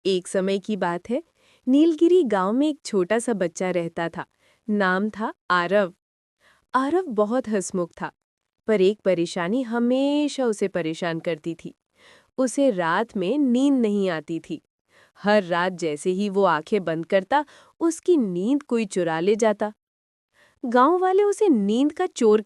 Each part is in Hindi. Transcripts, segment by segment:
एक समय की बात है। नीलगिरी गांव में एक छोटा सा बच्चा रहता था। नाम था आरव। आरव बहुत हंसमुख था, पर एक परेशानी हमेशा उसे परेशान करती थी। उसे रात में नींद नहीं आती थी। हर रात जैसे ही वो आंखें बंद करता, उसकी नींद कोई चुरा ले जाता। गांव वाले उसे नींद का चोर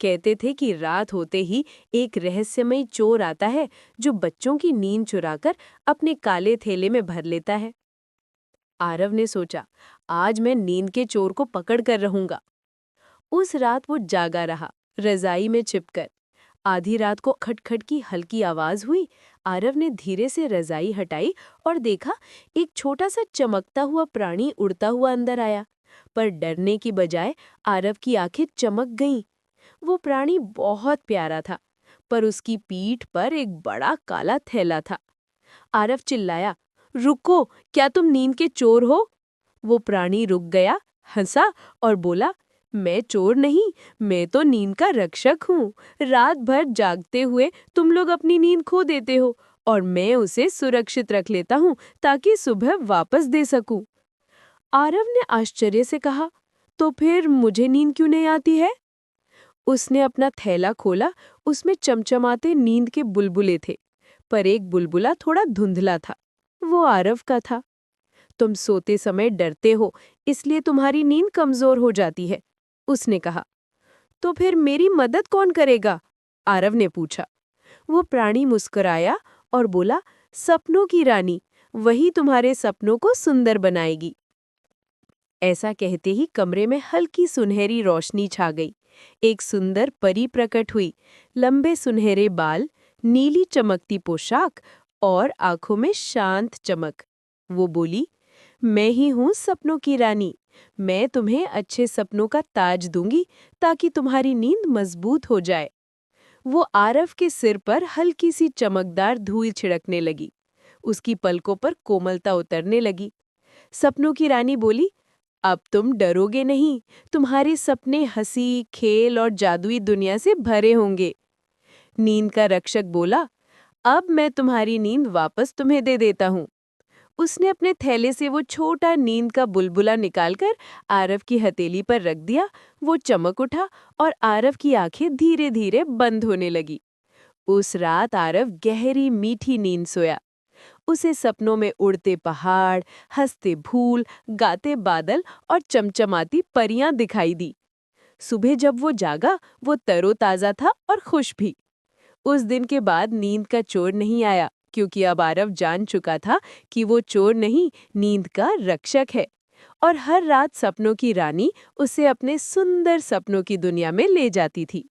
कहते थे कि रात होते ही एक रहस्यमयी चोर आता है जो बच्चों की नींद चुराकर अपने काले थैले में भर लेता है। आरव ने सोचा, आज मैं नींद के चोर को पकड़ कर रहूंगा। उस रात वो जागा रहा, रजाई में छिपकर। आधी रात को खटखट की हल्की आवाज हुई। आरव ने धीरे से रजाई हटाई और देखा, एक छोटा सा चमकता हुआ प्राणी उड़ता हुआ अंदर आया। पर डरने की बजाय आरव की आंखें चमक गईं। वो प्राणी बहुत प्यारा था, पर उसकी पीठ पर एक बड़ा काला थैला था। आरव चिल्लाया, रुको, क्या तुम नींद के चोर हो? वो प्राणी रुक गया, हंसा और बोला, मैं चोर नहीं, मैं तो नींद का रक्षक हूँ। रात भर जागते हुए तुम लोग अपनी नींद खो देते हो और मैं उसे सुरक्षित रख लेता हूँ ताकि सुबह वापस दे सकूं। आरव ने आश्चर्य से कहा, तो फिर मुझे नींद क्यों नहीं आती है? उसने अपना थैला खोला। उसमें चमचमाते नींद के बुलबुले थे, पर एक बुलबुला थोड़ा धुंधला था। वो आरव का था। तुम सोते समय डरते हो, इसलिए तुम्हारी नींद कमजोर हो जाती है, उसने कहा। तो फिर मेरी मदद कौन करेगा? आरव ने पूछा। वो प्राणी मुस्कुराया और बोला, सपनों की रानी, वही तुम्हारे सपनों को सुंदर बनाएगी। ऐसा कहते ही कमरे में हल्की सुनहरी रोशनी छा गई। एक सुंदर परी प्रकट हुई। लंबे सुनहरे बाल, नीली चमकती पोशाक और आंखों में शांत चमक। वो बोली, मैं ही हूँ सपनों की रानी। मैं तुम्हें अच्छे सपनों का ताज दूंगी ताकि तुम्हारी नींद मजबूत हो जाए। वो आरव के सिर पर हल्की सी चमकदार धूल छिड़कने लगी। उसकी पलकों पर कोमलता उतरने लगी। सपनों की रानी बोली, अब तुम डरोगे नहीं, तुम्हारे सपने हंसी, खेल और जादुई दुनिया से भरे होंगे। नींद का रक्षक बोला, अब मैं तुम्हारी नींद वापस तुम्हें दे देता हूँ। उसने अपने थैले से वो छोटा नींद का बुलबुला निकालकर आरव की हथेली पर रख दिया। वो चमक उठा और आरव की आंखें धीरे धीरे बंद होने लगी। उस रात आरव गहरी मीठी नींद सोया। उसे सपनों में उड़ते पहाड़, हंसते फूल, गाते बादल और चमचमाती परियां दिखाई दी। सुबह जब वो जागा, वो तरोताजा था और खुश भी। उस दिन के बाद नींद का चोर नहीं आया, क्योंकि अब आरव जान चुका था कि वो चोर नहीं, नींद का रक्षक है। और हर रात सपनों की रानी उसे अपने सुंदर सपनों की दुनिया में ले जाती थी।